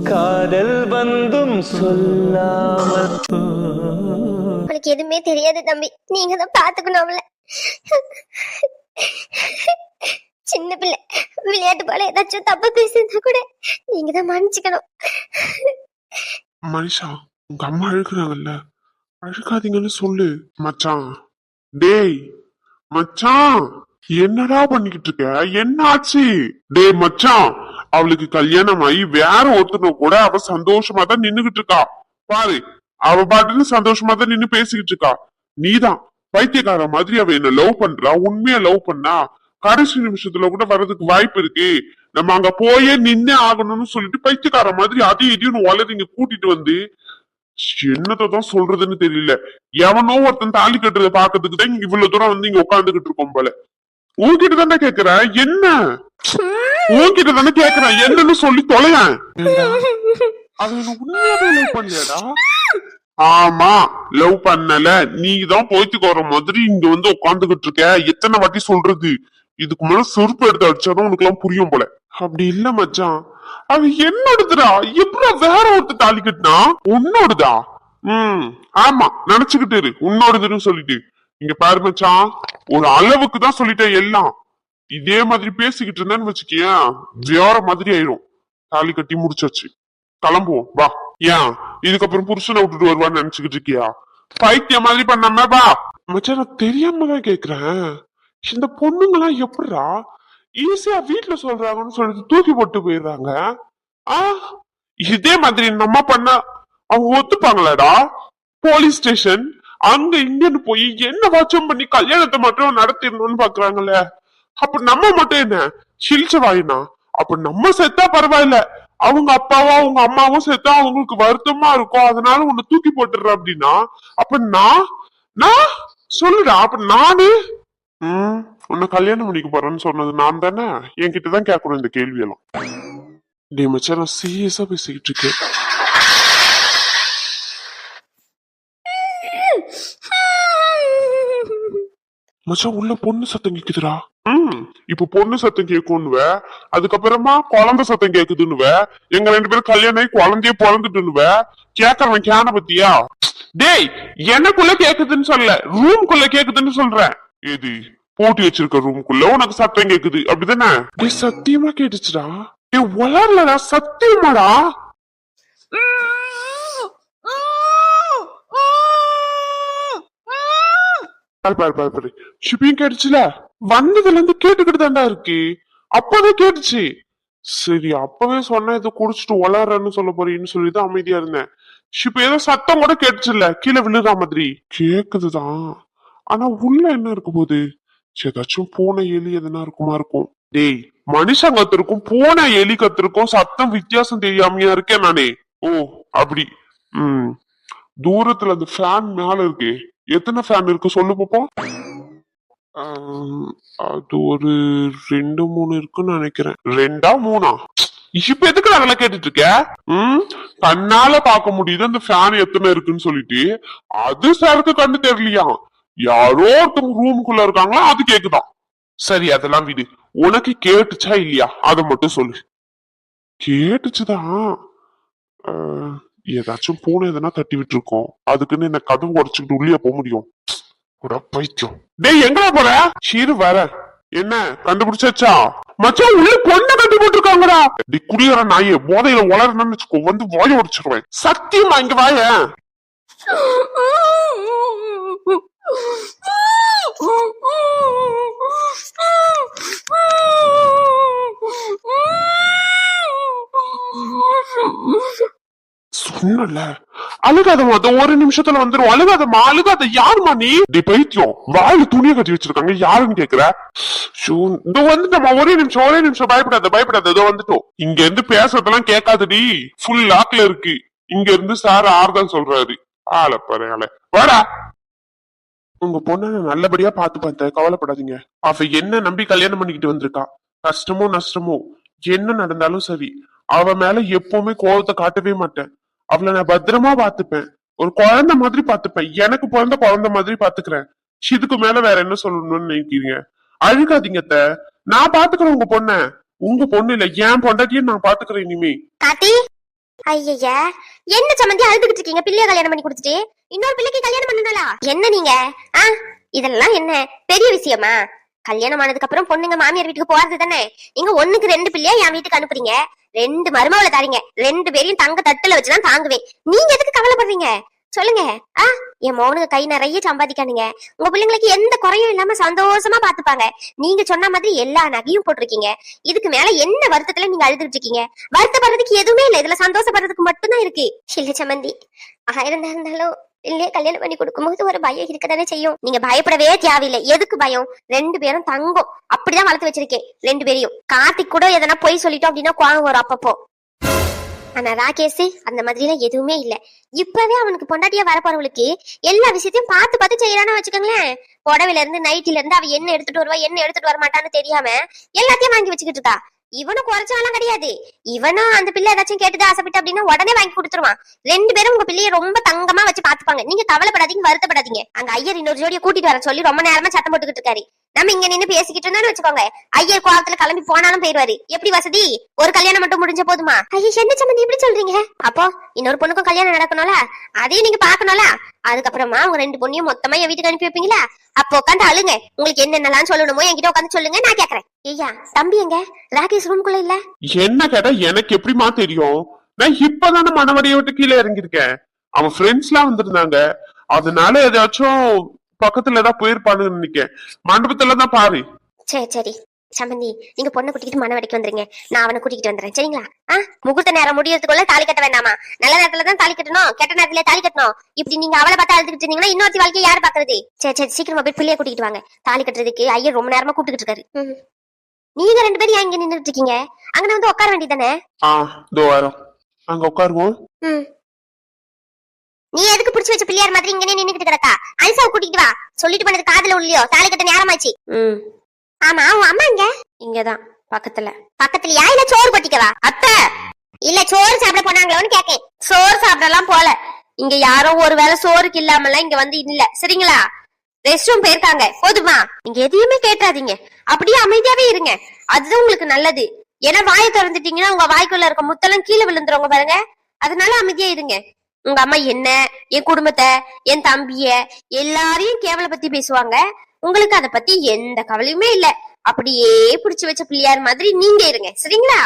காதல் வந்தும் சொல்லாமல் உனக்கு எதுவுமே தெரியாது தம்பி, நீங்க தான் பாத்துக்கணும் அவளை. சின்ன பிள்ளை விளையாட்டு போல ஏதாச்சும் தப்பா பேசியிருந்தா கூட நீங்க தான் மன்னிச்சுக்கணும். மனுஷா, உங்க அம்மா அழுக்குறாங்கல்ல, அழுக்காதீங்கன்னு சொல்லு. மச்சான், டேய் மச்சான், என்னடா பண்ணிக்கிட்டு இருக்க? என்ன ஆச்சு? டேய் மச்சான், அவளுக்கு கல்யாணம் ஆகி வேற ஒருத்தன கூட அவ சந்தோஷமா தான் நின்னுகிட்டு இருக்கா பாரு. அவ பாட்டுன்னு சந்தோஷமா தான் நின்னு பேசிக்கிட்டு இருக்கா. நீதான் பைத்தியக்கார மாதிரி அவ என்ன லவ் பண்றா. உண்மையா லவ் பண்ணா கடைசி நிமிஷத்துல கூட வர்றதுக்கு வாய்ப்பு இருக்கு. நம்ம அங்க போயே நின்னே ஆகணும்னு சொல்லிட்டு பைத்தியக்கார மாதிரி அதையும் இதையும் வளர்ந்து கூட்டிட்டு வந்து என்னதான் சொல்றதுன்னு தெரியல. எவனோ ஒருத்தன் தாலி கட்டுறத பாக்கிறதுக்கு தான் இவ்வளவு தூரம் வந்து இங்க உட்காந்துகிட்டு இருக்கோம் போல. உன்கிட்ட தானே கேக்குறேன், என்ன உன்கிட்ட தானே கேக்குறேன், என்னன்னு சொல்லி தொலைய. அது உண்மையாவே லவ் பண்ணலடா. ஆமா, லவ் பண்ணல. நீதான் போய்த்துக்கு வர மாதிரி இங்க வந்து உட்காந்துகிட்டு இருக்க. எத்தனை வாட்டி சொல்றது? இதுக்கு மேல செருப்பு எடுத்து அடிச்சாதான் உனக்கு எல்லாம் புரியும் போல. அப்படி இல்ல மச்சான், அது என்னோடதுடா. எப்படி வேற ஒருத்தர் தாலி கட்டினா? உன்னோடுதா? ஆமா, நினைச்சுக்கிட்டு இரு உன்னோடதுன்னு சொல்லிட்டு. இங்க பாரு மச்சான், ஒரு அளவுக்கு தான் சொல்லிட்டேன் எல்லாம். இதே மாதிரி பேசிக்கிட்டு இருந்தேன்னு வச்சுக்கிய வேற மாதிரி ஆயிரும். தாலி கட்டி முடிச்சாச்சு, கிளம்புவோம் வா. ஏன் இதுக்கப்புறம் புருஷனை விட்டுட்டு வருவான்னு நினைச்சுக்கிட்டு இருக்கியா? பைத்தியம் மாதிரி பண்ணாம வா. மச்சான், நான் தெரியாம தான் கேக்குறேன். இந்த பொண்ணுங்கெல்லாம் எப்படிடா ஈஸியா வீட்டுல சொல்றாங்கன்னு சொல்லிட்டு தூக்கி போட்டு போயிடுறாங்க? இதே மாதிரி நம்ம பண்ண அவங்க ஒத்துப்பாங்களாடா? போலீஸ் ஸ்டேஷன் அங்க இங்கன்னு போய் என்ன வாட்சம் பண்ணி கல்யாணத்தை மட்டும் நடத்திடணும்னு பாக்குறாங்கல்ல. அப்ப நம்ம மட்டும் என்ன சிலிச்ச வாயினா? அப்ப நம்ம செத்தா பரவாயில்ல, அவங்க அப்பாவோ அவங்க அம்மாவும் செத்தா அவங்களுக்கு வருத்தமா இருக்கும். அதனால உன்னை தூக்கி போட்டுற அப்படின்னா அப்ப நான் சொல்லுடா. அப்ப நானு உன்னை கல்யாணம் பண்ணிக்க போறேன்னு சொன்னது நான் தானே. என்கிட்டதான் கேட்கணும் இந்த கேள்வி எல்லாம். டே மச்சான், நான் சீரியஸா பேசிக்கிட்டு இருக்கேன். மச்சான், உள்ள பொண்ணு சத்தம் கேக்குதுடா. இப்ப பொண்ணு சத்தம் கேட்கும்னுவ, அதுக்கப்புறமா குழந்தை சத்தம் கேக்குதுன்னுவ. எங்க 2 பேரும் கல்யாணம் ஆகி குழந்தைய பிறந்துட்டுன்னுவ. கேக்குறவன் கேன பத்தியா? டேய், எனக்குள்ள கேக்குதுன்னு சொல்ல, ரூம்குள்ள கேக்குதுன்னு சொல்றேன். இது போட்டி வச்சிருக்க ரூம்குள்ள உனக்கு சத்தம் கேக்குது அப்படிதானே? சத்தியமா கேட்டுச்சுடா. வளரலடா, சத்தியமாடா. ஷிப்பிங் கேட்டுச்சுல, வந்ததுல இருந்து கேட்டுக்கிட்டு தாண்டா இருக்கு. அப்பவே கேட்டுச்சு. சரி, அப்பவே சொன்ன இதை குடிச்சிட்டு வளரன்னு சொல்ல போறீன்னு சொல்லிதான் அமைதியா இருந்தேன். ஷிப் ஏதோ சத்தம் கூட கேட்டுச்சுல்ல, கீழே விழுற மாதிரி கேக்குதுதான். ஆனா உள்ள என்ன இருக்க போகுது? ஏதாச்சும் பூனை எலி எதுனா இருக்குமா இருக்கும். டேய், மனுஷன் கத்திருக்கும் பூனை எலி கத்திருக்கும் சத்தம் வித்தியாசம் தெரியாமையா இருக்கேன் நானே. ஓ அப்படி. தூரத்துல அந்த ஃபேன் மேல இருக்கு. எத்தனை ஃபேன் இருக்கு சொல்லு பாப்போம். அது ஒரு 2-3 இருக்குன்னு நினைக்கிறேன். 2-3? இப்ப எதுக்கு அதெல்லாம் கேட்டுட்டு இருக்க? கண்ணால பாக்க முடியுது அந்த ஃபேன் எத்தனை இருக்குன்னு சொல்லிட்டு. அது சாருக்கு கண்ணு தெரியலையா? யாரோ ஒருத்தவங்க ரூமுக்குள்ள இருக்காங்களா, அது கேக்குதான். சரி, அதெல்லாம் விடு. உனக்கு கேட்டுச்சா இல்லையா அதை மட்டும் சொல்லு. கேட்டுச்சுதான். ஏதாச்சும் பூனை எதனா தட்டி விட்டு இருக்கோம். அதுக்குன்னு என்ன கதவு உடைச்சுக்கிட்டு உள்ளே போக முடியும்? பைத்தியம். டேய், எங்கடா போற? சீரு வர. என்ன கண்டுபிடிச்சாச்சா? மச்சான், உள்ள பொண்ணை கட்டி போட்டுருக்காங்கடா. டி குடியற நாயே, போதையில வளரணும்னு வச்சுக்கோ, வந்து வாய உடைச்சிருவேன். சத்தியமா இங்க வாய. சொன்னல, அழுகாதமா, ஒரு நிமிஷத்துல வந்துரும். அழுகாதமா, அழுகாத. யாருமா நீ? பைத்தியம், வாயில துணியை கட்டி வச்சிருக்காங்க. யாருன்னு கேக்குற? இதோ வந்துட்டோமா, ஒரே நிமிஷம். பயப்படாத. இதோ வந்துட்டோம். இங்க இருந்து பேசுறதெல்லாம் கேட்காதடி, ஃபுல் லாக்ல இருக்கு. இங்க இருந்து சார் ஆறுதான் சொல்றாரு. ஆளப்பாரு, வாடா. உங்க பொண்ணு நல்லபடியா பாத்து பார்த்தேன், கவலைப்படாதீங்க. அவ என்ன நம்பி கல்யாணம் பண்ணிக்கிட்டு வந்திருக்கா. கஷ்டமோ நஷ்டமோ என்ன நடந்தாலும் சரி, அவ மேல எப்பவுமே கோபத்தை காட்டவே மாட்டேன். அவளை நான் பத்திரமா பாத்துப்பேன். ஒரு குழந்தை மாதிரி பாத்துப்பேன். எனக்கு பிறந்த குழந்தை மாதிரி பாத்துக்கிறேன். இதுக்கு மேல வேற என்ன சொல்லணும்னு நினைக்கிறீங்க? அழுகாதீங்க அத்தை, நான் பாத்துக்கிறேன் உங்க பொண்ண. உங்க பொண்ணு இல்ல, என் பொண்டாட்டியும் நான் பாத்துக்கிறேன் இனிமே. ஐயா, என்ன சம்மந்தி அழுதுகிட்டு இருக்கீங்க? பிள்ளைய கல்யாணம் பண்ணி கொடுத்துட்டு இன்னொரு பிள்ளைக்கு கல்யாணம் பண்ணனாலா? என்ன நீங்க இதெல்லாம் என்ன பெரிய விஷயமா? கல்யாணம் ஆனதுக்கு அப்புறம் பொண்ணுங்க மாமியார் வீட்டுக்கு போறது தானே. இங்க 1க்கு 2 பிள்ளையா என் வீட்டுக்கு அனுப்புறீங்க. 2 மருமகளை தாரீங்க. 2 பேரையும் தங்க தட்டுல வச்சுதான் தாங்குவேன். நீங்க எதுக்கு கவலைப்படுறீங்க சொல்லுங்க? என் மௌனுக்கு கை நிறைய சம்பாதிக்கானுங்க. உங்க பிள்ளைங்களுக்கு எந்த குறையும் இல்லாம சந்தோஷமா பாத்துப்பாங்க. நீங்க சொன்ன மாதிரி எல்லா நகையும் போட்டிருக்கீங்க. இதுக்கு மேல என்ன வருத்தத்துல நீங்க அழுதுட்டு இருக்கீங்க? வருத்தப்படுறதுக்கு எதுவுமே இல்ல. இதுல சந்தோஷப்படுறதுக்கு மட்டும்தான் இருக்கு. இல்ல சம்மந்தி, 1000 இருந்தாலும் இல்லையே கல்யாணம் பண்ணி கொடுக்கும்போது ஒரு பயம் இருக்கதானே செய்யும். நீங்க பயப்படவே தேவையில்லை. எதுக்கு பயம்? 2 பேரும் தங்கம். அப்படிதான் வளர்த்து வச்சிருக்கேன் 2 பேரையும். கார்த்திக் கூட எதனா போய் சொல்லிட்டோம் அப்படின்னா கோவம் வரும் அப்பப்போ. ஆனா ராகேஷ் அந்த மாதிரி எல்லாம் எதுவுமே இல்ல. இப்பவே அவனுக்கு பொண்டாட்டியா வரப்போறவளுக்கு எல்லா விஷயத்தையும் பார்த்து பார்த்து செய்யறான்னு வச்சுக்கோங்களேன். புடவையில இருந்து நைட்டில இருந்து அவ என்ன எடுத்துட்டு வருவா என்ன எடுத்துட்டு வர மாட்டான்னு தெரியாம எல்லாத்தையும் வாங்கி வச்சுக்கிட்டு இருக்கா. இவனும் குறைச்சாலாம் கிடையாது. இவனும் அந்த பிள்ளை ஏதாச்சும் கேட்டுட்டு ஆசைப்பட்டு அப்படின்னா உடனே வாங்கி கொடுத்துருவான். 2 பேரும் உங்க பிள்ளைய ரொம்ப தங்கமா வச்சு பாத்துப்பாங்க. நீங்க கவலைப்படாதீங்க, வருத்தப்படாதீங்க. அங்க ஐயர் இன்னொரு ஜோடியை கூட்டிட்டு வர சொல்லி ரொம்ப நேரமா சத்தம் போட்டுக்கிட்டு இருக்காரு. நம்ம இங்க நின்னு பேசிக்கிட்டு இருந்தோம்னு வச்சுக்கோங்க, ஐயர் கோலத்துல கிளம்பி போனாலும் போயிருவாரு. எப்படி வசதி? ஒரு கல்யாணம் மட்டும் முடிஞ்ச போதுமா? ஐயா, என்ன சம்மந்தி இப்படி சொல்றீங்க? அப்போ இன்னொரு பொண்ணுக்கும் கல்யாணம் நடக்கணும்ல, அதையும் நீங்க பாக்கணும்ல. அதுக்கப்புறமா உங்க 2 பொண்ணையும் மொத்தமா என் வீட்டுக்கு அனுப்பி வைப்பீங்களா? அப்போ உட்காந்து அழுங்க. உங்களுக்கு என்னென்னலாம் சொல்லணுமோ என்கிட்ட உட்காந்து சொல்லுங்க, நான் கேக்குறேன். ஐயா, தம்பி எங்க? ராகேஷ் ரூம்குள்ள இல்ல. என்ன கேட்டா எனக்கு எப்படிமா தெரியும்? நான் இப்பதானே மனவடியை விட்டு கீழே இறங்கிருக்கேன். அவன் ஃப்ரெண்ட்ஸ் எல்லாம் வந்திருந்தாங்க. அதனால ஏதாச்சும் பக்கத்துல ஏதாவது போயிருப்பானுன்னு நினைக்கேன். மண்டபத்துல தான் பாரு. சரி சரி சம்பந்தி, நீங்க பொண்ணை கூட்டிட்டு மனவடிக்கு வந்துருங்க. நான் அவனை கூட்டிட்டு வந்துடுறேன். சரிங்களா? முகூர்த்த நேரம் முடியறதுக்குள்ள தாலி கட்ட வேண்டாமா? நல்ல நேரத்துல தான் தாலி கட்டணும், கெட்ட நேரத்துல தாலி கட்டணும். இப்படி நீங்க அவளை பார்த்து அழுதுகிட்டு இருந்தீங்கன்னா இன்னொருத்தி வாழ்க்கையை யாரு பாக்குறது? சரி சரி, சீக்கிரமா போய் பிள்ளைய கூட்டிட்டு வாங்க. தாலி கட்டுறதுக்கு ஐயர் ரொம்ப நேரமா கூப்பிட்டுக்கிட்டு இருக்காரு. நீங்க 2 பேரும் ஏன் இங்க நின்றுட்டு இருக்கீங்க? அங்க வந்து உட்கார வேண்டியதானே? அங்க உட்காருவோம். நீ எதுக்கு புடிச்சு வச்ச பிள்ளையார் மாதிரி இங்க நின்னுக்கிட்டு கிடக்கா? ஐசாவை கூட்டிட்டு வா. சொல்லிட்டு பண்ணது காதுல உள்ளியோ? தாலி கட்ட நேரமாச்சு. ஆமா, உன் அம்மா இங்க? இங்கதான் பக்கத்துல. பக்கத்துலயா இல்ல சோறு கொட்டிக்கவா? அத்தை இல்ல சோறு சாப்பிட போனாங்களோன்னு கேக்கேன். சோறு சாப்பிடலாம் போல. இங்க யாரோ ஒருவேளை சோறுக்கு இல்லாமலாம் இங்க வந்து இல்ல. சரிங்களா? ரெஸ்ட் ரூம் போயிருக்காங்க. போதுமா? நீங்க எதையுமே கேட்டாதீங்க, அப்படியே அமைதியாவே இருங்க. அதுதான் உங்களுக்கு நல்லது. ஏன்னா வாயை திறந்துட்டீங்கன்னா உங்க வாய்க்குள்ள இருக்க முத்தெல்லாம் கீழே விழுந்துருவாங்க பாருங்க. அதனால அமைதியா இருங்க. உங்க அம்மா என்ன, என் குடும்பத்தை, என் தம்பிய எல்லாரையும் கேவல பத்தி பேசுவாங்க. உங்களுக்கு அத பத்தி எந்த கவலையுமே இல்ல. அப்படியே புடிச்சு வச்ச பிள்ளையார் மாதிரி நீங்க இருங்க. சரிங்களா?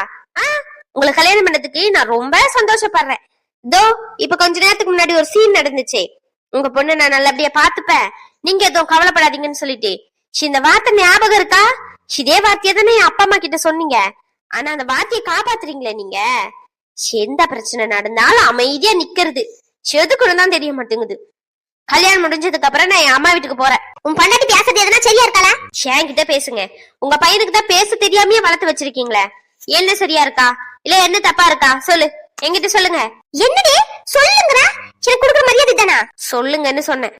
உங்களை கல்யாணம் பண்ணதுக்கு நான் ரொம்ப சந்தோஷப்படுறேன். இதோ இப்ப கொஞ்ச நேரத்துக்கு முன்னாடி ஒரு சீன் நடந்துச்சு. உங்க பொண்ணு நான் நல்லபடியா பாத்துப்பேன், நீங்க எதுவும் கவலைப்படாதீங்கன்னு சொல்லிட்டு. இந்த வார்த்தை ஞாபகம் இருக்கா? இதே வார்த்தையை தானே என் அப்பா அம்மா கிட்ட சொன்னீங்க. ஆனா அந்த வார்த்தையை காப்பாத்துறீங்களே நீங்க. எந்த பிரச்சனை நடந்தாலும் அமைதியா நிக்கிறது செதுக்குன்னு தான் தெரிய மாட்டேங்குது. கல்யாணம் முடிஞ்சதுக்கு அப்புறம் நான் என் அம்மா வீட்டுக்கு போறேன். உன் பொண்டாட்டி பேசுறது எதுனா சரியா இருக்காளா? என்கிட்ட பேசுங்க. உங்க பையனுக்கு தான் பேச தெரியாமையே வளர்த்து வச்சிருக்கீங்களே. என்ன சரியா இருக்கா இல்ல என்ன தப்பா இருக்கா சொல்லு, என்கிட்ட சொல்லுங்க. என்னடி சொல்லுங்கடா, எனக்கு கொடுக்குற மரியாதை தானா? சொல்லுங்கன்னு சொன்னேன்.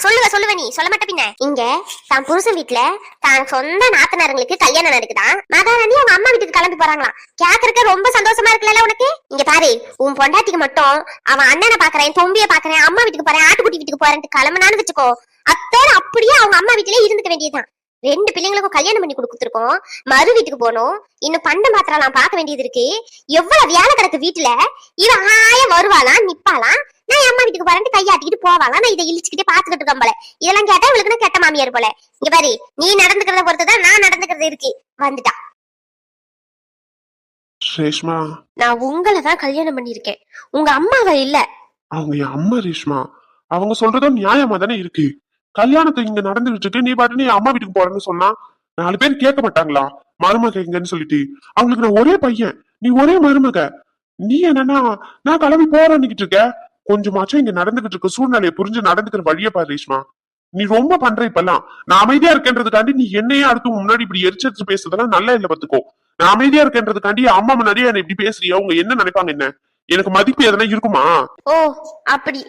சொல்லுவ நீ சொல்ல மாட்ட பின்ன. இங்க தான் புருஷன் வீட்டுல தான் சொந்த நாத்தனாருங்களுக்கு கல்யாணம் நடக்குதான். மகாராணி அவங்க அம்மா வீட்டுக்கு கிளம்பி போறாங்களாம். கேக்குறதுக்கு ரொம்ப சந்தோஷமா இருக்குல்ல உனக்கு? இங்க பாரு, உன் பொண்டாட்டிக்கு மட்டும் அவன் அண்ணனை பாக்குறேன், தொம்பிய பாக்குறேன், அம்மா வீட்டுக்கு போறேன், ஆட்டுக்குட்டி வீட்டுக்கு போறேன்ட்டு கிளம்புனான்னு வச்சுக்கோ, அத்தோட அப்படியே அவங்க அம்மா வீட்டுல இருந்துக்க வேண்டியதுதான். 2 பிள்ளைங்களுக்கும் கல்யாணம் பண்ணி கொடுத்துருக்கோம். மறு வீட்டுக்கு போனோம். இன்னும் பண்ட மாத்திரம் பார்க்க வேண்டியது இருக்கு. எவ்வளவு வேலை கிடக்கு வீட்டுல. இவன் வருவாளாம், நிப்பாளாம், நான் அம்மா வீட்டுக்கு போறேன் கையாட்டிக்கிட்டு போவாளாம். நான் இதை இழிச்சுக்கிட்டே பாத்துக்கிட்டு இருக்கேன் போல. இதெல்லாம் கேட்டா இவளுக்கு கெட்ட மாமியார் போல. இங்க பாரு, நீ நடந்துக்கிறத பொறுத்துதான் நான் நடந்துக்கிறது இருக்கு. வந்துட்டா ரேஷ்மா, நான் உங்களைதான் கல்யாணம் பண்ணிருக்கேன், உங்க அம்மாவை இல்ல. அவங்க என் அம்மா ரேஷ்மா. அவங்க சொல்றதும் நியாயமா தானே இருக்கு. கல்யாணத்தை இங்க நடந்துகிட்டு இருக்கு, நீ பாட்டு நீ அம்மா வீட்டுக்கு போறேன்னு சொன்னா 4 பேர் கேட்க மாட்டாங்களா? மருமக எங்கன்னு சொல்லிட்டு. அவங்களுக்கு நான் ஒரே பையன், நீ ஒரே மருமக. நீ என்னன்னா நான் கிளம்பி போறேன்னு இருக்க. கொஞ்சமாச்சும் இங்க நடந்துகிட்டு இருக்க சூழ்நிலையை புரிஞ்சு நடந்துக்கிற வழிய பாரு ரேஷ்மா. நீ ரொம்ப பண்ற இப்பெல்லாம். நான் அமைதியா இருக்கேன்றதுக்காண்டி நீ என்னையே அடுத்து முன்னாடி இப்படி எரிச்செடுத்து பேசுறதெல்லாம் நல்லா இல்ல பாத்துக்கோ. நான் அமைதியா இருக்கேன்றதுக்காண்டி அம்மா முன்னாடியே என்ன இப்படி பேசுறியா? அவங்க என்ன நினைப்பாங்க? என்ன எனக்கு மதிப்பு எதனா இருக்குமா? ஓ அப்படி.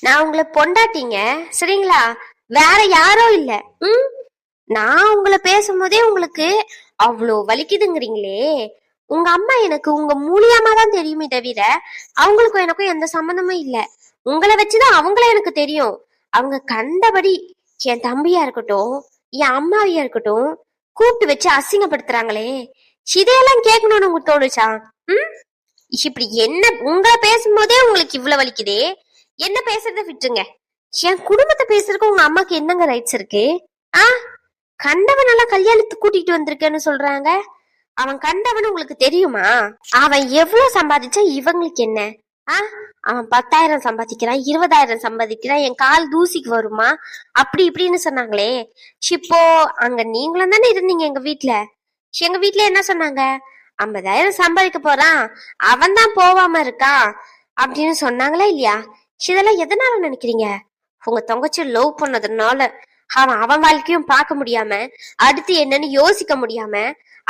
நான் உங்களை பொண்டாட்டிங்க, சரிங்களா? வேற யாரோ இல்ல. நான் உங்களை பேசும்போதே உங்களுக்கு அவ்வளோ வலிக்குதுங்கிறீங்களே. உங்க அம்மா எனக்கு உங்க மூலியமா தான் தெரியுமே தவிர அவங்களுக்கும் எனக்கும் எந்த சம்பந்தமும் இல்ல. உங்களை வச்சுதான் அவங்கள எனக்கு தெரியும். அவங்க கண்டபடி என் தம்பியா இருக்கட்டும், என் அம்மாவியா இருக்கட்டும் கூப்பிட்டு வச்சு அசிங்கப்படுத்துறாங்களே. இதையெல்லாம் கேட்கணும்னு உங்களுக்கு தோணுச்சா? இப்படி என்ன உங்களை பேசும்போதே உங்களுக்கு இவ்வளவு வலிக்குதே, என்ன பேசுறத விட்டுருங்க. என் குடும்பத்தை பேசுறதுக்கு உங்க அம்மாக்கு என்னங்க ரைட்ஸ் இருக்கு? கண்டவன் எல்லாம் கல்யாணத்துக்கு கூட்டிட்டு வந்திருக்கேன்னு சொல்றாங்க. அவன் கண்டவன் உங்களுக்கு தெரியுமா? அவன் எவ்வளவு சம்பாதிச்சா இவங்களுக்கு என்ன? அவன் 10,000 சம்பாதிக்கிறான், 20,000 சம்பாதிக்கிறான், என் கால் தூசிக்கு வருமா அப்படி இப்படின்னு சொன்னாங்களே. இப்போ அங்க நீங்களும் தானே இருந்தீங்க எங்க வீட்டுல. எங்க வீட்டுல என்ன சொன்னாங்க? 50,000 சம்பாதிக்க போறான், அவன் தான் போவாம இருக்கான் அப்படின்னு சொன்னாங்களா இல்லையா? இதெல்லாம் எதனால நினைக்கிறீங்க? உங்க தங்கச்சி லவ் பண்ணதுனால. அவன் வாழ்க்கையும் பார்க்க முடியாம, அடுத்து என்னன்னு யோசிக்க முடியாம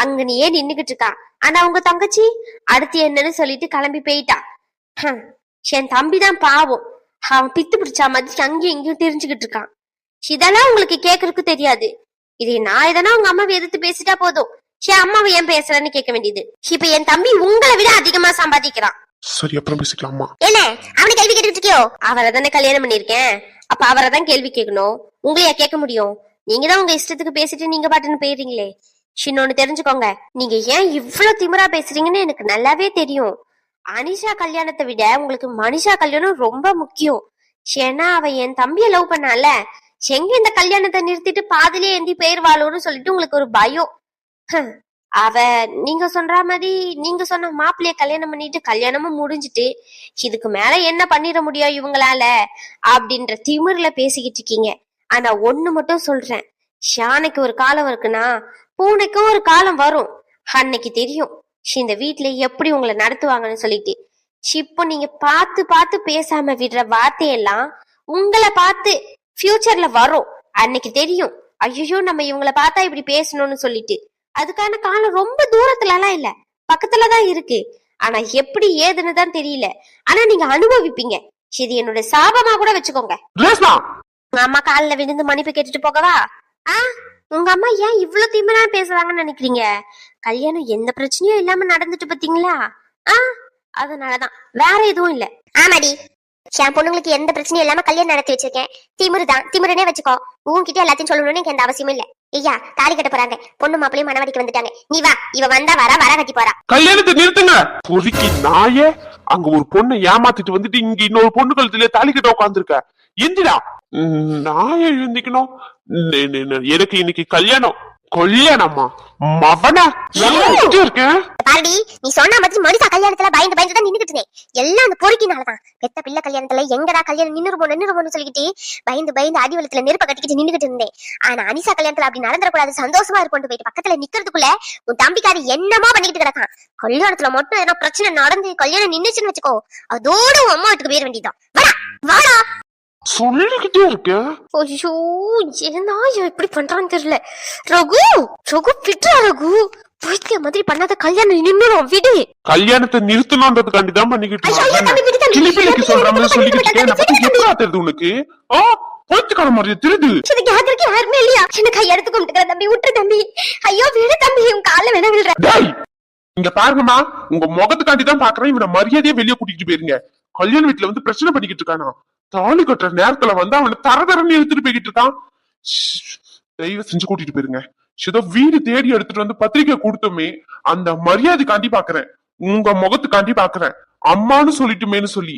அங்க நீயே நின்னுகிட்டு இருக்கா. ஆனா உங்க தங்கச்சி அடுத்து என்னன்னு சொல்லிட்டு கிளம்பி போயிட்டா. என் தம்பிதான் பாவம், அவன் பித்து பிடிச்சா மாதிரி அங்கேயும் இங்கேயும் தெரிஞ்சுக்கிட்டு இருக்கான். இதெல்லாம் உங்களுக்கு கேக்குறதுக்கு தெரியாது. இது நான் எதனா உங்க அம்மாவை எதிர்த்து பேசிட்டா போதும், என் அம்மாவை ஏன் பேசுறேன்னு கேட்க வேண்டியது. இப்ப என் தம்பி உங்களை விட அதிகமா சம்பாதிக்கிறான். சரி, அப்புறம் பேசிக்கலாமா? என்ன அவனை கேள்வி கேட்டுட்டு இருக்கியோ? அவரை தானே கல்யாணம் பண்ணிருக்கேன், அப்ப அவரை தான் கேள்வி கேட்கணும், உங்களையா கேட்க முடியும்? நீங்க தான் உங்க இஷ்டத்துக்கு பேசிட்டு நீங்க பாட்டுன்னு போயிடுறீங்களே. இன்னொன்னு தெரிஞ்சுக்கோங்க, நீங்க ஏன் இவ்வளவு திமிரா பேசுறீங்கன்னு எனக்கு நல்லாவே தெரியும். அனிஷா கல்யாணத்தை விட உங்களுக்கு மனிஷா கல்யாணம் ரொம்ப முக்கியம். ஏன்னா அவ என் தம்பிய லவ் பண்ணால, எங்க இந்த கல்யாணத்தை நிறுத்திட்டு பாதிலே ஏந்தி போயிருவாளோன்னு சொல்லிட்டு உங்களுக்கு ஒரு பயம். அவ நீங்க சொல்ற மாதிரி நீங்க சொன்ன மாப்பிள்ளைய கல்யாணம் பண்ணிட்டு கல்யாணமும் முடிஞ்சிட்டு இதுக்கு மேல என்ன பண்ணிட முடியும் இவங்களால அப்படின்ற திமிர்ல பேசிக்கிட்டு இருக்கீங்க. ஆனா ஒண்ணு மட்டும் சொல்றேன், யானைக்கு ஒரு காலம் இருக்குன்னா பூனைக்கும் ஒரு காலம் வரும். அன்னைக்கு தெரியும் இந்த வீட்டுல எப்படி உங்களை நடத்துவாங்கன்னு சொல்லிட்டு. இப்போ நீங்க பார்த்து பார்த்து பேசாம விடுற வார்த்தையெல்லாம் உங்களை பார்த்து ஃபியூச்சர்ல வரும். அன்னைக்கு தெரியும், ஐயோ நம்ம இவங்களை பார்த்தா இப்படி பேசணும்னு சொல்லிட்டு. அதுக்கான காலம் ரொம்ப தூரத்துல எல்லாம் இல்ல, பக்கத்துலதான் இருக்கு. ஆனா எப்படி ஏதுன்னு தான் தெரியல. ஆனா நீங்க அனுபவிப்பீங்க. இது என்னோட சாபமா கூட வச்சுக்கோங்க. உங்க அம்மா காலில் விழுந்து மன்னிப்பு கேட்டுட்டு போகவா? உங்க அம்மா ஏன் இவ்வளவு தீவிரமா பேசுறாங்கன்னு நினைக்கிறீங்க? கல்யாணம் எந்த பிரச்சனையும் இல்லாம நடந்துட்டு பாத்தீங்களா? அதனாலதான், வேற எதுவும் இல்ல. ஆமாடி, என் பொண்ணுங்களுக்கு எந்த பிரச்சனையும் இல்லாம கல்யாணம் நடத்தி வச்சிருக்கேன். திமிருனே வச்சுக்கோ. உன்கிட்ட எல்லாத்தையும் சொல்லணும்னு எனக்கு எந்த அவசியமும் இல்ல. ஐயா தாலி கட்ட போறாங்க, பொண்ணு மாப்பிளையும் மனவடிக்கு வந்துட்டாங்க. நீ வா, இவ வந்தா வர கட்டி போறா. கல்யாணத்தை நிறுத்துங்க. பொறுக்கி நாயே, அங்க ஒரு பொண்ணை ஏமாத்திட்டு வந்துட்டு இங்க இன்னொரு பொண்ணு கழுத்துல தாலி கட்ட உட்காந்துருக்க. எந்திரா, நாயே எழுந்திக்கணும். எனக்கு இன்னைக்கு கல்யாணமா மவனா இருக்கேன். பாரடி, நீ சொன்ன மாதிரி மனுஷா கல்யாணத்துல பயந்து தான் நின்னுகிட்டு இருந்தேன். எல்லாம் அந்த பொறுக்கினாலதான். பெத்த பிள்ளை கல்யாணத்துல எங்கடா கல்யாணம் நின்னுருமோன்னு சொல்லிட்டு பயந்து அடிவளத்துல நெருப்ப கட்டிக்கிட்டு நின்னுகிட்டு இருந்தேன். ஆனா அனிஷா கல்யாணத்துல அப்படி நடந்துடக்கூடாது, சந்தோஷமா இருப்போம் போயிட்டு பக்கத்துல நிக்கிறதுக்குள்ள உன் தம்பிக்காரி என்னமா பண்ணிக்கிட்டு கிடக்கான். கல்யாணத்துல மட்டும் ஏதோ பிரச்சனை நடந்து கல்யாணம் நின்னுச்சுன்னு வச்சுக்கோ, அதோட உன் அம்மா வீட்டுக்கு போயிட வேண்டியதான். வாடா சொல்லிக்கிட்டே இருக்க. ஐயோ, என்ன எப்படி பண்றான்னு தெரியல. ரகு விட்டுறா ரகு, போய்க்க மாதிரி பண்ணாத. கல்யாணம் நின்னுடும், விடு. கல்யாணத்தை நிறுத்தணும்ன்றதுக்காண்டிதான் பண்ணிக்கிட்டு சொல்லிக்கிட்டு உனக்கு போய்த்துக்கான மாதிரி திருது. யாருமே இல்லையா? என்ன கையெடுத்து கும்பிட்டுக்கிற தம்பி, விட்டுரு தம்பி. ஐயோ விடு தம்பி, உன் கால வேணா விழுற. இங்க பாருங்கம்மா, உங்க முகத்துக்காண்டிதான் பாக்குறேன். இவனை மரியாதையா வெளியே கூட்டிட்டு போயிருங்க. கல்யாண வீட்டுல வந்து பிரச்சனை பண்ணிக்கிட்டு இருக்கானா? தாலி கட்டுற நேரத்துல வந்து அவனை தரதரன்னு எடுத்துட்டு போய்கிட்டு இருக்கான். தயவு செஞ்சு கூட்டிட்டு போயிருங்க. ஏதோ வீடு தேடி எடுத்துட்டு வந்து பத்திரிக்கை கொடுத்தோமே, அந்த மரியாதைக்காண்டி பாக்குறேன், உங்க முகத்துக்காண்டி பாக்குறேன். அம்மான்னு சொல்லிட்டுமேன்னு சொல்லி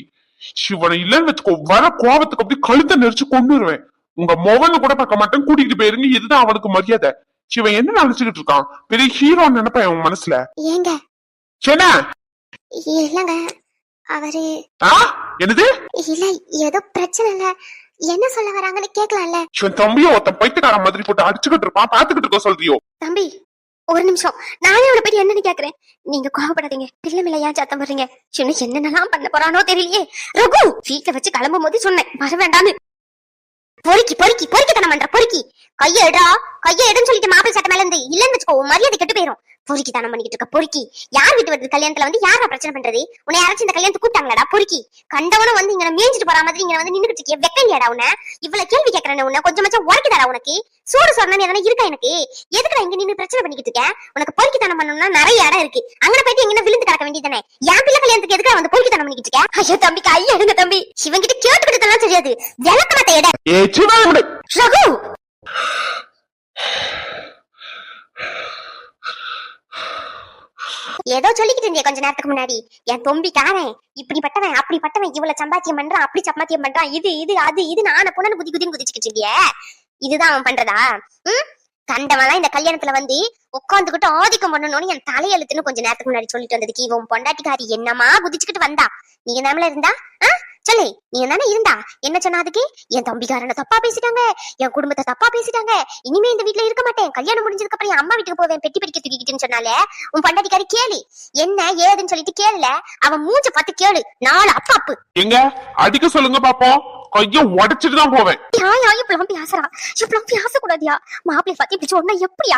சிவனை இல்லன்னு வச்சுக்கோ, வர கோபத்துக்கு அப்படி கழுத்தை நெரிச்சு கொண்டுருவேன். உங்க மொகன்னு கூட பார்க்க மாட்டேன், கூட்டிட்டு போயிருங்க. இதுதான் அவனுக்கு மரியாதை. சிவன் என்ன நினைச்சுக்கிட்டு இருக்கான்? பெரிய ஹீரோ நினைப்பேன் உன் மனசுல. அவரு என்னது? இல்ல, ஏதோ பிரச்சனை இல்ல, என்ன சொல்ல வராங்கன்னு கேட்கலாம்ல. தம்பியோ ஒருத்தன் பைத்தியக்கார மாதிரி போட்டு அடிச்சுக்கிட்டு இருப்பான், பாத்துக்கிட்டு இருக்க சொல்றியோ? தம்பி ஒரு நிமிஷம், நானே அவனை பத்தி என்னன்னு கேக்குறேன். நீங்க கோவப்படாதீங்க. பிள்ளைமில்ல ஏன் சத்தம் போடுறீங்க? சின்ன என்னென்னலாம் பண்ண போறானோ தெரியலையே. ரகு வீட்டை வச்சு கிளம்பும் போது சொன்னேன் வர வேண்டான்னு. பொறுக்கி தனம் பண்ற பொறுக்கி. கைய எடுன்னு சொல்லிட்டு மாப்பிள்ளை சட்டை மேல இருந்து இல்லன்னு வச்சுக்கோ, மரியாதை கெட்டு போயிரும். பொறுக்கி தானம் பண்ணிக்கிட்டு இருக்க பொறுக்கி. யார் வீட்டு வருது கல்யாணத்துல வந்து யாரா பிரச்சனை பண்றது? உன்னை யாராச்சும் இந்த கல்யாணத்துக்கு கூப்பிட்டாங்கடா பொறுக்கி. கண்டவனும் வந்து இங்க மேய்ஞ்சிட்டு போற மாதிரி இங்க வந்து நின்னுட்டு இருக்கிய, வெக்கலையாடா உன்ன? இவ்வளவு கேள்வி கேட்கறேன் உன்ன, கொஞ்சமாச்சும் உரைக்குதாடா உனக்கு? சூடு சொரணை எதனா இருக்கா எனக்கு? எதுக்குடா இங்க நின்னு பிரச்சனை பண்ணிக்கிட்டு இருக்க? உனக்கு பொறுக்கி தானம் பண்ணணும்னா நிறைய இடம் இருக்கு, அங்க போயிட்டு எங்க விழுந்து கிடக்க வேண்டியதானே. என் பிள்ளை கல்யாணத்துக்கு எதுக்கு வந்து பொறுக்கி தானம் பண்ணிக்கிட்டு இருக்க? ஐயோ தம்பி, கைய எடுங்க தம்பி. இவங்கிட்ட கேட்டுக்கிட்டதெல்லாம் தெரியாது, விளக்கமாத்த இடம். ரகு ஏதோ சொல்லிக்கிட்டு இருந்தே கொஞ்ச நேரத்துக்கு முன்னாடி, என் தொம்பிக்காரன் இப்படிப்பட்டவன் அப்படிப்பட்டவன், இவ்வளவு சம்பாத்தியம் பண்றான், அப்படி சம்பாத்தியம் பண்றான், இது அது இது நான பொண்ணு குதின்னு குதிச்சுக்கிட்டு இருந்தியே. இதுதான் அவன் பண்றதா? கண்டவெல்லாம் இந்த கல்யாணத்துல வந்து உட்காந்துக்கிட்டு ஆதிக்கம் பண்ணணும்னு என் தலையெழுத்துன்னு கொஞ்ச நேரத்துக்கு முன்னாடி சொல்லிட்டு வந்ததுக்கு இவன் பொண்டாட்டிக்காரி என்னமா குதிச்சுக்கிட்டு வந்தா. நீங்க தாமல இருந்தா சொல்லு, நீங்க தானே இருந்தா. என்ன சொன்னா அதுக்கு? என் தம்பிக்காரனை தப்பா பேசிட்டாங்க, என் குடும்பத்தை தப்பா பேசிட்டாங்க, இனிமே இந்த வீட்டுல இருக்க மாட்டேன், கல்யாணம் முடிஞ்சதுக்கு அப்புறம் என் அம்மா வீட்டுக்கு போவேன், பெட்டி படிக்க தூக்கிக்கிட்டுன்னு சொன்னாலே உன் பொண்டாட்டிக்காரி கேளு. என்ன ஏதுன்னு சொல்லிட்டு கேளுல, அவன் மூஞ்ச பார்த்து கேளு. நாலு அப்பாப்பு எங்க அடிக்க சொல்லுங்க பாப்போம், கைய உடைச்சிட்டு தான் போவேன். இப்பெல்லாம் பேசுறா, இப்பெல்லாம் பேசக்கூடாதியா. மாப்பிள்ளை பத்தி இப்படி சொன்னா எப்படியா?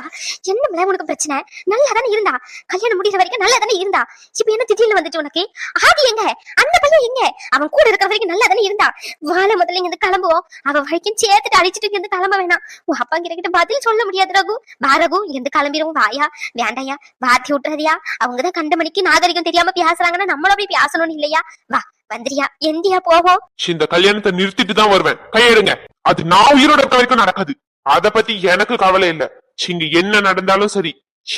என்ன மேல உனக்கு பிரச்சனை? நல்லா தானே இருந்தா, கல்யாணம் முடிகிற வரைக்கும் நல்லா தானே இருந்தா. இப்ப என்ன திடீர்னு வந்துட்டு உனக்கு? ஆதி எங்க? அந்த பையன் எங்க? அவன் கூட இருக்கிற வரைக்கும் நல்லா தானே இருந்தா. வாழை முதல்ல இங்க கிளம்புவோம், அவன் வரைக்கும் சேர்த்துட்டு அழிச்சிட்டு இங்க கிளம்ப வேணாம். உன் அப்பா கிட்ட பதில் சொல்ல முடியாது ரகு. வா ரகு, இங்க கிளம்பிடுவோம். வாயா வேண்டாயா, வாத்தி விட்டுறதியா. அவங்கதான் கண்ட மணிக்கு நாகரிகம் தெரியாம பேசுறாங்கன்னா நம்மள போய் பேசணும்னு இல்லையா? வா வந்துறியா, எந்தியா போவோம். இந்த கல்யாணத்தை நிறுத்திட்டு தான் வருவேன். கையெடுங்க. அது நான் உயிரோட இருக்க வரைக்கும் நடக்காது. அத பத்தி எனக்கு கவலை இல்ல. இங்க என்ன நடந்தாலும் சரி,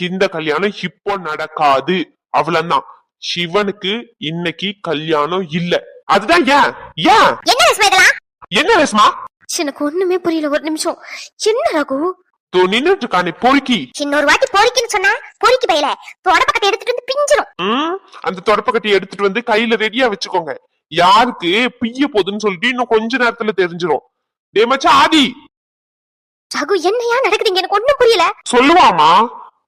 இந்த கல்யாணம் இப்போ நடக்காது. அவ்வளவுதான். சிவனுக்கு இன்னைக்கு கல்யாணம் இல்ல. அதுதான் ஏன் ஏன் என்ன ரேஸ்மா இதெல்லாம்? என்ன ரேஸ்மா? எனக்கு ஒண்ணுமே புரியல. ஒரு நிமிஷம். என்ன ரகு தோ நின்னுட்டு இருக்கானே பொறுக்கி. இன்னொரு வாட்டி பொறுக்கின்னு சொன்னா பொறுக்கி பையில தொடப்பக்கட்டை எடுத்துட்டு வந்து பிஞ்சிரும். அந்த தொடப்பக்கட்டையை எடுத்துட்டு வந்து கையில ரெடியா வச்சுக்கோங்க. யாருக்கு பிய்ய போகுதுன்னு சொல்லிட்டு இன்னும் கொஞ்ச நேரத்துல தெரிஞ்சிரும். டே மச்சான் ஆதி. ரகு என்னையா நடக்குதுங்க? எனக்கு ஒண்ணும் புரியல. சொல்லுவாமா,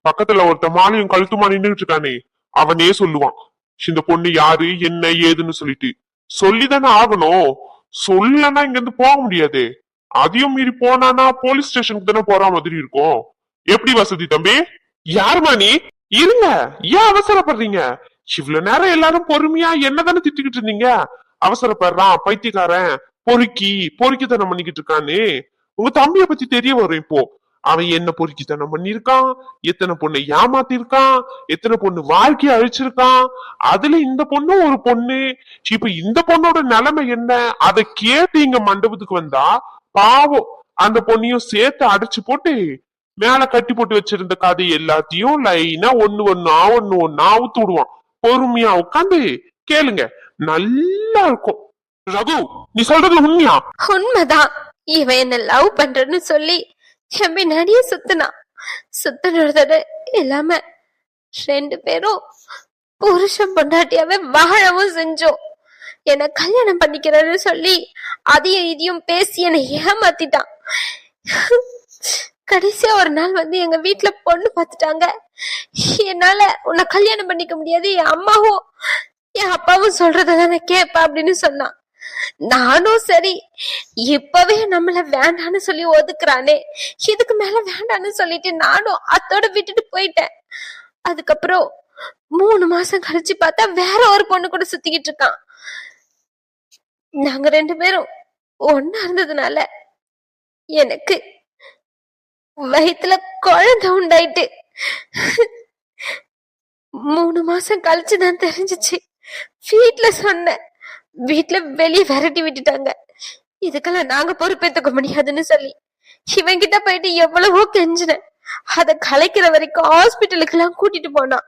பக்கத்துல ஒருத்த மாலையும் கழுத்துமா நின்னுட்டு இருக்கானே, அவனே சொல்லுவான் இந்த பொண்ணு யாரு என்ன ஏதுன்னு சொல்லிட்டு. சொல்லிதானே ஆகணும். சொல்லனா இங்க இருந்து போக முடியாது. அதையும் மீறி போனானா போலீஸ் ஸ்டேஷனுக்கு தானே போற மாதிரி இருக்கும். எப்படி வசதி தம்பி? யாருமா நீ? இருங்க, ஏன் அவசரப்படுறீங்க? இவ்வளவு நேரம் எல்லாரும் பொறுமையா என்னதானே திட்டிக்கிட்டு இருந்தீங்க. அவசரப்படுறான் பைத்தியக்காரன், பொறுக்கித்தனம் பண்ணிக்கிட்டு இருக்கான்னு உங்க தம்பிய பத்தி தெரிய வரும். இப்போ அவன் என்ன பொறுக்கித்தனம் பண்ணிருக்கான், எத்தனை பொண்ணை ஏமாத்திருக்கான், எத்தனை பொண்ணு வாழ்க்கைய அழிச்சிருக்கான். அதுல இந்த பொண்ணு ஒரு பொண்ணு. இப்ப இந்த பொண்ணோட நிலைமை என்ன? அதை கேட்டு இங்க மண்டபத்துக்கு வந்தா பாவம் அந்த பொண்ணையும் சேர்த்து அடைச்சு போட்டு மேல கட்டி போட்டு வச்சிருந்த கதை எல்லாத்தையும் லைனா ஒண்ணு ஒண்ணா ஊத்து விடுவான். பொறுமையா உட்காந்து கேளுங்க, நல்லா இருக்கும். ரகு, நீ சொல்றது உண்மையா? உண்மைதான். இவன் என்ன லவ் பண்றன்னு சொல்லி என் பின்னாடியே சுத்தனோட இல்லாம 2 பேரும் புருஷன் பொண்டாட்டியாவே வாழவும் செஞ்சோம். என்ன கல்யாணம் பண்ணிக்கிறன்னு சொல்லி அதையும் இதையும் பேசி என்னை ஏமாத்திட்டான். கடைசியா ஒரு நாள் வந்து எங்க வீட்டுல பொண்ணு பார்த்துட்டாங்க. என்னால உன்னை கல்யாணம் பண்ணிக்க முடியாது, என் அம்மாவும் என் அப்பாவும் சொல்றதான் கேப்ப அப்படின்னு சொன்னான். நானும் சரி, இப்பவே நம்மள வேண்டான்னு சொல்லி ஒதுக்குறானே, இதுக்கு மேல வேண்டான்னு சொல்லிட்டு நானும் அத்தோட விட்டுட்டு போயிட்டேன். அதுக்கப்புறம் 3 மாசம் கழிச்சு பார்த்தா வேற ஒரு பொண்ணு கூட சுத்திக்கிட்டு இருக்கான். நாங்க 2 பேரும் ஒன்னா இருந்ததுனால எனக்கு வயித்துல குழந்தை உண்டாயிட்டு 3 மாசம் கழிச்சுதான் தெரிஞ்சிச்சு. வீட்டுல சொன்னேன், வீட்டுல வெளியே விரட்டி விட்டுட்டாங்க. இதுக்கெல்லாம் நாங்க பொறுப்பேற்றுக்க முடியாதுன்னு சொல்லி இவங்கிட்ட போயிட்டு எவ்வளவோ கெஞ்சினேன். அத கலைக்கிற வரைக்கும் ஹாஸ்பிட்டலுக்கு எல்லாம் கூட்டிட்டு போனான்.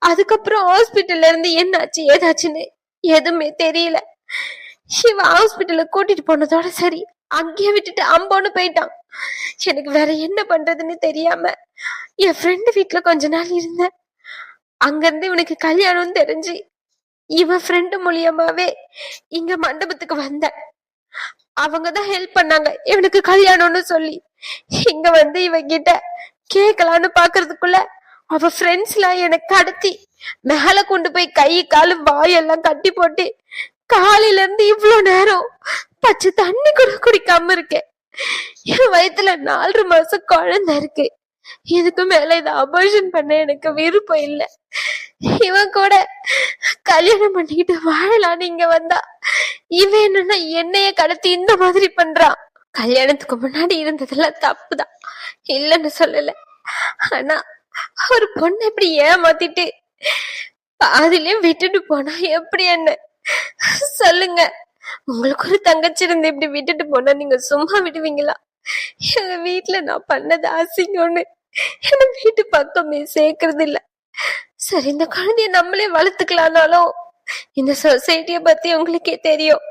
அதுக்கப்புறம் ஹாஸ்பிட்டல்ல இருந்து என்னாச்சு ஏதாச்சுன்னு எதுவுமே தெரியல. இவன் ஹாஸ்பிட்டலுக்கு கூட்டிட்டு போனதோட சரி, அங்கேயே விட்டுட்டு அம்போன்னு போயிட்டான். எனக்கு வேற என்ன பண்றதுன்னு தெரியாம என் ஃப்ரெண்டு வீட்டுல கொஞ்ச நாள் இருந்தேன். அங்க இருந்து இவனுக்கு கல்யாணம் தெரிஞ்சு இவன் ஃப்ரெண்டு மூலியமாவே இங்க மண்டபத்துக்கு வந்தேன். அவங்கதான் ஹெல்ப் பண்ணாங்க இவனுக்கு கல்யாணம்னு சொல்லி. இங்க வந்து இவங்கிட்ட கேட்கலான்னு பாக்குறதுக்குள்ள அவ ஃப்ரெண்ட்ஸ் எல்லாம் எனக்கு கடத்தி மேல கொண்டு போய் கை காலு வாயெல்லாம் கட்டி போட்டு காலையில இருந்து இவ்வளவு நேரம் பச்சை தண்ணி கூட குடிக்காம இருக்கேன். என் வயித்துல 4 மாசம் குழந்தை இருக்கு. இதுக்கு மேல இதை அபார்ஷன் பண்ண எனக்கு விருப்பம் இல்லை. இவன் கூட கல்யாணம் பண்ணிக்கிட்டு வாழலான்னு இங்க வந்தா இவன் என்னன்னா என்னைய கடத்தி இந்த மாதிரி பண்றான். கல்யாணத்துக்கு முன்னாடி இருந்ததெல்லாம் தப்புதான், இல்லைன்னு சொல்லல. ஆனா ஒரு பொண்ணு எப்படி ஏமாத்திட்டு பாதிலையும் விட்டுட்டு போனா எப்படி என்ன சொல்லுங்க? உங்களுக்கு ஒரு தங்கச்சி இருந்து இப்படி விட்டுட்டு போனா நீங்க சும்மா விடுவீங்களா? எங்க வீட்டுல நான் பண்ணது அசிங்கம்னு என்ன வீட்டு பக்கமே சேர்க்கறது இல்ல. சரி, இந்த குழந்தைய நம்மளே வளர்த்துக்கலாம்னாலும் இந்த சொசைட்டிய பத்தி உங்களுக்கே தெரியும்.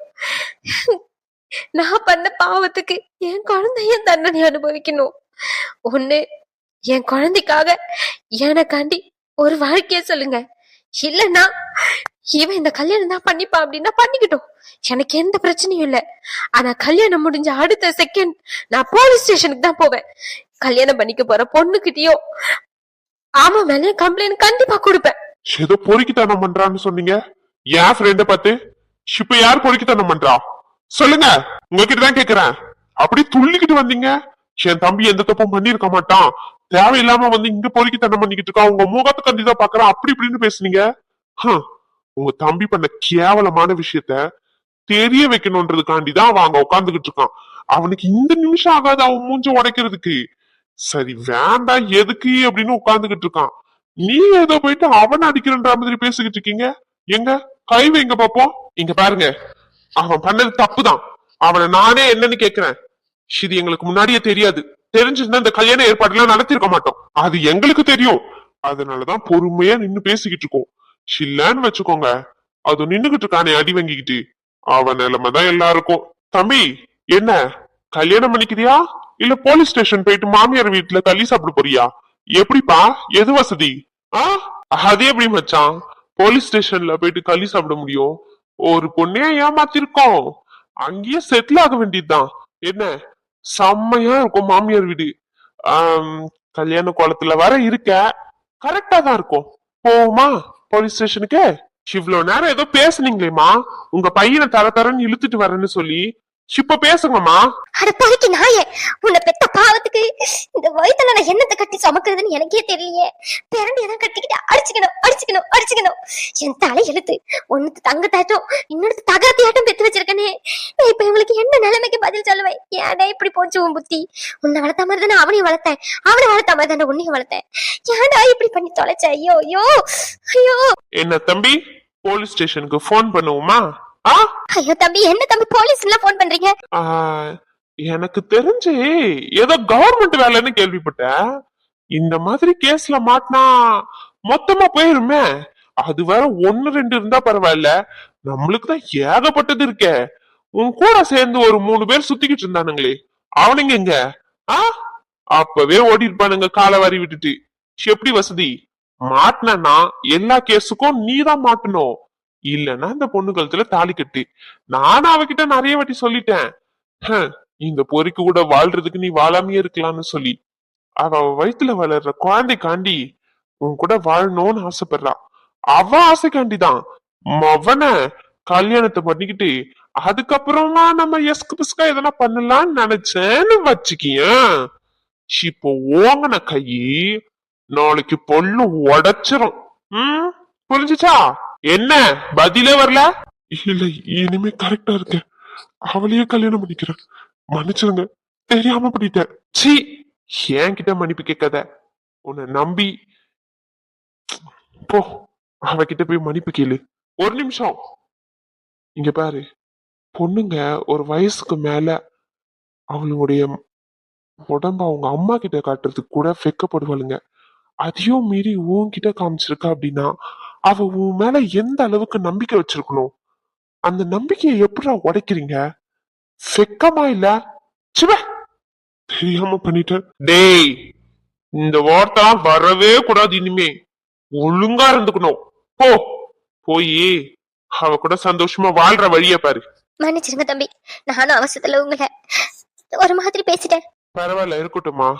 நான் பண்ண பாவத்துக்கு என் குழந்தைய தண்டனை அனுபவிக்கணும். ஒண்ணு என் குழந்தைக்காக எனக்காண்டி ஒரு வாழ்க்கைய சொல்லுங்க, இல்லன்னா இவன் இந்த கல்யாணம் தான் பண்ணிப்பா அப்படின்னா பண்ணிக்கிட்டோம், எனக்கு எந்த பிரச்சனையும் இல்ல. ஆனா கல்யாணம் முடிஞ்ச அடுத்த செகண்ட் நான் போலீஸ் ஸ்டேஷனுக்கு தான் போவேன். கல்யாணம் பண்ணிக்க போற பொண்ணுகிட்டயோ ஆமா மேலே கம்ப்ளைண்ட் கண்டிப்பா கொடுப்பேன். ஏதோ பொறுக்கித்தனம் பண்றான்னு சொன்னீங்க, என் ஃப்ரெண்ட பார்த்து இப்ப யார் பொறுக்கித்தனம் பண்றா சொல்லுங்க, உங்ககிட்ட தான் கேக்குறேன். அப்படி துள்ளிக்கிட்டு வந்தீங்க, என் தம்பி எந்த தப்பும் பண்ணிருக்க மாட்டான், தேவையில்லாம வந்து இங்க பொறுக்கித்தனம் பண்ணிக்கிட்டு இருக்கா, உங்க முகத்தை கண்டிதான் பாக்குறான், அப்படி இப்படின்னு பேசுனீங்க. உங்க தம்பி பண்ண கேவலமான விஷயத்த தெரிய வைக்கணும்ன்றதுக்காண்டிதான் அவன் அங்க உட்காந்துகிட்டு இருக்கான். அவனுக்கு இந்த நிமிஷம் ஆகாது அவன் மூஞ்ச உடைக்கிறதுக்கு. சரி வேண்டாம் எதுக்கு அப்படின்னு உட்காந்துகிட்டு இருக்கான். நீ ஏதோ போயிட்டு அவன் அடிக்கிறன்ற மாதிரி பேசிக்கிட்டு இருக்கீங்க. எங்க கை வைங்க பாப்போம். இங்க பாருங்க, அவன் பண்ணது தப்புதான். அவனை நானே என்னன்னு கேக்குறேன். இது எங்களுக்கு முன்னாடியே தெரியாது, தெரிஞ்சிருந்தா இந்த கல்யாண ஏற்பாடுலாம் நடத்திருக்க மாட்டோம். அது எங்களுக்கு தெரியும், அதனாலதான் பொறுமையா நின்னு பேசிக்கிட்டு இருக்கோம். இல்லன்னு வச்சுக்கோங்க, அது நின்னுகிட்டு இருக்கானே அடி வாங்கிக்கிட்டு, அவன் நிலைமைதான் எல்லாருக்கும். தம்பி என்ன கல்யாணம் பண்ணிக்கிறியா இல்ல போலீஸ் ஸ்டேஷன் போயிட்டு மாமியார் வீட்டுல களி சாப்பிட போறியா? எப்படிப்பா, எது வசதி? அது எப்படி மச்சான் போலீஸ் ஸ்டேஷன்ல போயிட்டு களி சாப்பிட முடியும்? ஒரு பொண்ணையா ஏமாத்திருக்கோம், அங்கேயே செட்டில் ஆக வேண்டியதுதான். என்ன செம்மையா இருக்கும் மாமியார் வீடு. கல்யாண கோலத்துல வர இருக்க, கரெக்டா தான் இருக்கும். போமா போலீஸ் ஸ்டேஷனுக்கு. இவ்வளவு நேரம் ஏதோ பேசுனீங்களேமா, உங்க பையனை தரன்னு இழுத்துட்டு வரேன்னு சொல்லி, இப்ப பேசுங்கம்மா. அட பொறுக்கி நாயே, உன்னை பெத்த பாவத்துக்கு இந்த வயித்துல நான் என்னத்தை கட்டி சுமக்கிறதுன்னு எனக்கே தெரியலையே. பிறண்டியதான் கட்டிக்கிட்டு அடிச்சுக்கணும் அடிச்சுக்கணும் அடிச்சுக்கணும். என் தலை எழுத்து ஒன்னுக்கு தங்க தாட்டும் இன்னொரு தகரத்தையாட்டும் பெத்து வச்சிருக்கனே. இப்ப இவங்களுக்கு என்ன நிலைமைக்கு பதில் சொல்லுவேன்? ஏடா இப்படி போச்சு உன் புத்தி? உன்னை வளர்த்த மாதிரி தானே அவனையும் வளர்த்தேன், அவனை வளர்த்த மாதிரி தானே உன்னையும் வளர்த்தேன். ஏடா இப்படி பண்ணி தொலைச்ச? ஐயோ ஐயோ ஐயோ. என்ன தம்பி போலீஸ் ஸ்டேஷனுக்கு போன் பண்ணுவோமா? ஐயோ தம்பி, என்ன தம்பி போலீஸ் எல்லாம் போன் பண்றீங்க? எனக்கு தெரிஞ்சு ஏதோ கவர்மெண்ட் வேலைன்னு கேள்விப்பட்டேன். இந்த மாதிரி கேஸ்ல மாட்டினா மொத்தமா போயிருமே. அது வேற 1-2 இருந்தா பரவாயில்ல, நம்மளுக்கு தான் ஏகப்பட்டது இருக்கே. உன் கூட சேர்ந்து ஒரு 3 பேர் சுத்திக்கிட்டு இருந்தானுங்களே, அவனுங்க எங்க? அப்பவே ஓடி இருப்பானுங்க காலை வாரி விட்டுட்டு. எப்படி வசதி? மாட்டினா எல்லா கேஸுக்கும் நீதான் மாட்டணும், இல்லன்னா இந்த பொண்ணு கழுத்துல தாலி கட்டு. நானும் அவகிட்ட நிறைய வாட்டி சொல்லிட்டேன், இந்த பொறிக்கு கூட வாழ்றதுக்கு நீ வாழாமையே இருக்கலாம்னு சொல்லி. அவ வயிற்றுல வளர்ற குழந்தைக்காண்டி உன் கூட வாழணும்னு ஆசைப்படுறா. அவ ஆசைக்காண்டிதான் மவன கல்யாணத்தை பண்ணிக்கிட்டு அதுக்கப்புறமா நம்ம எஸ்கு பிஸ்கா எதனா பண்ணலாம்னு நினைச்சேன்னு வச்சுக்கிய. இப்போ ஓங்கன கை நாளைக்கு பொண்ணு உடைச்சிரும். புரிஞ்சுச்சா? என்ன பதிலே வரல? இல்ல இனிமே கரெக்டா இருக்க, அவளையே கல்யாணம் பண்ணிக்கிறேன், மன்னிச்சிருங்க, தெரியாம பண்ணிட்டேன். சி, என்கிட்ட மன்னிப்பு கேட்காத, உன்னை நம்பி போ, அவகிட்ட போய் மன்னிப்பு கேளு. ஒரு நிமிஷம் இங்க பாரு, பொண்ணுங்க ஒரு வயசுக்கு மேல அவளுடைய உடம்ப அவங்க அம்மா கிட்ட காட்டுறதுக்கு கூட வெக்கப்படுவாளுங்க. அதையும் மீறி உன்கிட்ட காமிச்சிருக்கா அப்படின்னா அவ உன் மேல எந்த அளவுக்கு நம்பிக்கை வச்சிருக்கணும்? அந்த நம்பிக்கையை எப்படா உடைக்கிறீங்க? வெக்கமா இல்ல? சிவ, தெரியாம பண்ணிட்டேன். டேய், இந்த வார்த்தை வரவே கூடாது இனிமே. ஒழுங்கா இருந்துக்கணும். போ, போய் அவ கூட சந்தோஷமா வாழ்ற வழிய பாரு. மன்னிச்சிருங்க தம்பி, நானும் அவசரத்துல உங்களை ஒரு மாதிரி பேசிட்டேன். பரவாயில்ல, இருக்கட்டும்மா.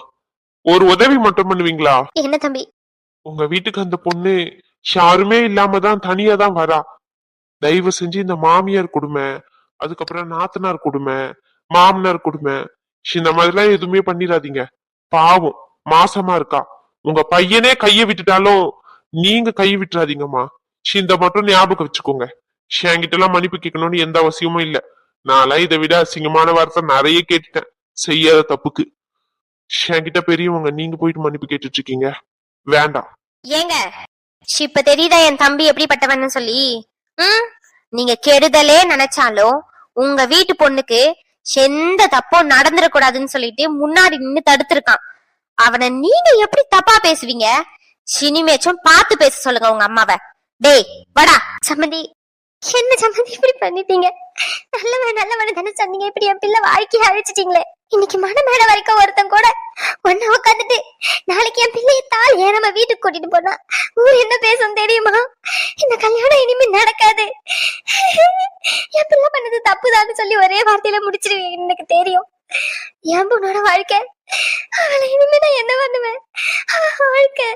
ஒரு உதவி மட்டும் பண்ணுவீங்களா? என்ன தம்பி? உங்க வீட்டுக்கு அந்த பொண்ணு யாருமே இல்லாம தான் தனியா தான் வரா. தயவு செஞ்சு இந்த மாமியார் கொடுமை, அதுக்கப்புறம் நாத்தனார் கொடுமை, மாமனார் கொடுமை, இந்த மாதிரிலாம் எதுவுமே பண்ணிடாதீங்க. பாவம் மாசமா இருக்கா. உங்க பையனே கைய விட்டுட்டாலும் நீங்க கைய விட்டுறாதீங்கம்மா. இந்த மட்டும் ஞாபகம் வச்சுக்கோங்க. என்கிட்ட எல்லாம் மன்னிப்பு கேட்கணும்னு எந்த அவசியமும் இல்ல. நான்லாம் இதை விட அசிங்கமான வார்த்தை நிறைய கேட்டுட்டேன் செய்யாத தப்புக்கு. என்கிட்ட பெரியவங்க, நீங்க போயிட்டு மன்னிப்பு கேட்டுட்டு இருக்கீங்க, வேண்டாம். ஏங்க இப்ப தெரியுதா என் தம்பி எப்படிப்பட்டவன்னு சொல்லி? நீங்க கெடுதலே நினைச்சாலும் உங்க வீட்டு பொண்ணுக்கு எந்த தப்பும் நடந்துடக்கூடாதுன்னு சொல்லிட்டு முன்னாடி நின்னு தடுத்திருக்கான். அவனை நீங்க எப்படி தப்பா பேசுவீங்க? சினிமேச்சும் பார்த்து பேச சொல்லுங்க உங்க அம்மாவை. டேய் வாடா. சம்மந்தி என்ன சம்மந்தி இப்படி பண்ணிட்டீங்க? நல்லவன தானே சொன்னீங்க, இப்படி என் பிள்ளை வாழ்க்கையை அழிச்சிட்டீங்களே. இன்னைக்கு மனமேட வரைக்கும் ஒருத்தன் கூட ஒன்னா உட்காந்துட்டு நாளைக்கு என் பிள்ளைய தாள் ஏன் நம்ம வீட்டுக்கு கூட்டிட்டு போனா ஊர் என்ன பேசும் தெரியுமா? இந்த கல்யாணம் இனிமே நடக்காது, என் பிள்ளை பண்ணது தப்புதான்னு சொல்லி ஒரே வார்த்தையில முடிச்சிருவீங்க. எனக்கு தெரியும் என் பொண்ணோட வாழ்க்கை. அவளை இனிமே நான் என்ன பண்ணுவேன்? வாழ்க்கை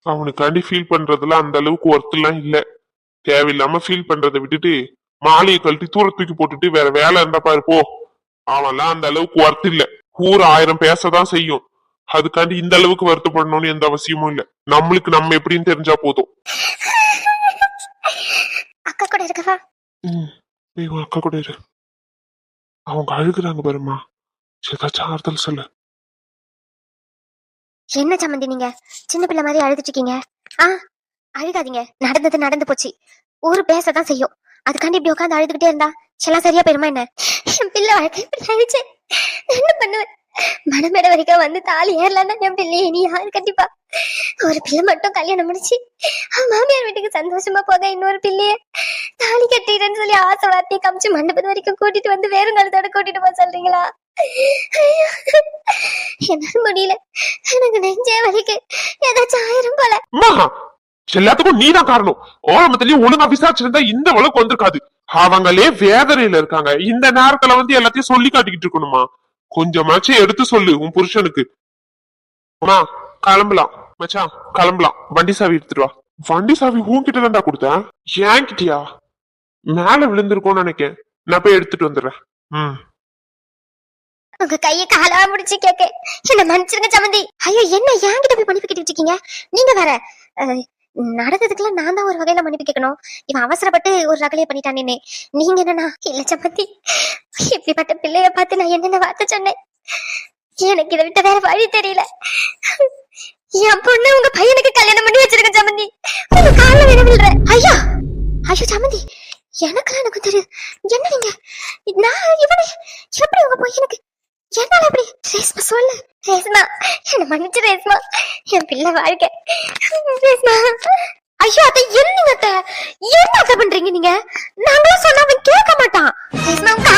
அவனுக்காண்டி ஃபீல் பண்றதுல அந்த அளவுக்கு ஒர்த் எல்லாம் இல்ல. தேவையில்லாம ஃபீல் பண்றதை விட்டுட்டு மாலையை கழட்டி தூர தூக்கி போட்டுட்டு வேற வேலை இருந்தா பாரு போ. அவன்லாம் அந்த அளவுக்கு ஒர்த் இல்ல. ஊர் 1000 பேசதான் செய்யும். அதுக்காண்டி இந்த அளவுக்கு வருத்தப்படணும்னு எந்த அவசியமும் இல்ல. நம்மளுக்கு நம்ம எப்படின்னு தெரிஞ்சா போதும். அக்கா கூட இருக்கவா? அக்கா கூட இரு. அவங்க அழுகுறாங்க பாருமா, ஏதாச்சும் ஆறுதல் சொல்லு. என்ன சம்மந்தி நீங்க சின்ன பிள்ளை மாதிரி அழுதுட்டு இருக்கீங்க? அழுகாதீங்க, நடந்தது நடந்து போச்சு. ஊரு பேசதான் செய்யும். அதுக்காண்டி இப்படி உட்காந்து அழுதுகிட்டே இருந்தா எல்லாம் சரியா போயிருமா என்ன? என் பிள்ளை வாழ்க்கை இப்படி ஆயிடுச்சு, என்ன பண்ணுவேன்? மனமேட வரைக்கும் வந்து தாலி ஏறலன்னா என் பிள்ளைய நீ யாரு கண்டிப்பா? ஒரு பிள்ளை மட்டும் கல்யாணம் முடிச்சு மாமியார் வீட்டுக்கு சந்தோஷமா போக இன்னொரு பிள்ளைய தாலி கட்டிடுறேன்னு சொல்லி ஆசை வார்த்தையை காமிச்சு மண்டபத்து வரைக்கும் கூட்டிட்டு வந்து வேறும் காலத்தோட கூட்டிட்டு போக சொல்றீங்களா? என்னால முடியல, எனக்கு நெஞ்சே வலிக்கு. ஏதாச்சும் ஆயிரம் போல. எல்லாத்துக்கும் நீதான் காரணம். ஓரமத்திலயும் ஒழுங்கா விசாரிச்சிருந்தா இந்த வழக்கு வந்திருக்காது. அவங்களே வேதனையில இருக்காங்க. இந்த நேரத்துல வந்து எல்லாத்தையும் சொல்லி காட்டிக்கிட்டு இருக்கணுமா? கொஞ்சமாச்சும் எடுத்து சொல்லு உன் புருஷனுக்கு. கிளம்பலாம் மச்சான், கிளம்பலாம். வண்டி சாவி எடுத்துட்டு வா. வண்டி சாவி உன்கிட்ட தான்டா கொடுத்தேன், ஏன் கிட்டியா? மேல விழுந்திருக்கோன்னு நினைக்கேன். நான் போய் எடுத்துட்டு வந்துடுறேன். உங்க கையை காலா முடிச்சு கேக்க என்ன மன்னிச்சிருங்க சம்மந்தி. ஐயோ என்ன என்கிட்ட போய் மன்னிப்பு கேட்டுட்டு இருக்கீங்க? நீங்க வேற நடந்ததுக்குலாம் நான் தான் ஒரு வகையில மன்னிப்பு கேட்கணும். இவன் அவசரப்பட்டு ஒரு ரகலையை பண்ணிட்டானே. நீங்க என்னன்னா இல்ல சம்மந்தி, இப்படிப்பட்ட பிள்ளைய பார்த்து நான் என்னென்ன வார்த்தை சொன்னேன். எனக்கு இதை விட்ட வேற வழி தெரியல. என் பொண்ணு உங்க பையனுக்கு கல்யாணம் பண்ணி வச்சிருக்க சம்மந்தி. உங்க கால வேண விழுற. ஐயா ஐயோ சம்மந்தி, எனக்கெல்லாம் எனக்கு தெரியுது. என்ன நீங்க நான் இவனை எப்படி உங்க பையனுக்கு என்னால எப்படி? ரேஸ்மா சொல்லு. ரேஸ்மா என்ன மன்னிச்சு ரேஸ்மா, என் பிள்ளை வாழ்க்கை. ரேஸ்மா ஐயோ அத்தை என்னங்க அத்தை, என்ன அத்தை பண்றீங்க நீங்க? நாங்களும் சொன்னா அவன் கேட்க மாட்டான். ரேஸ்மா உங்க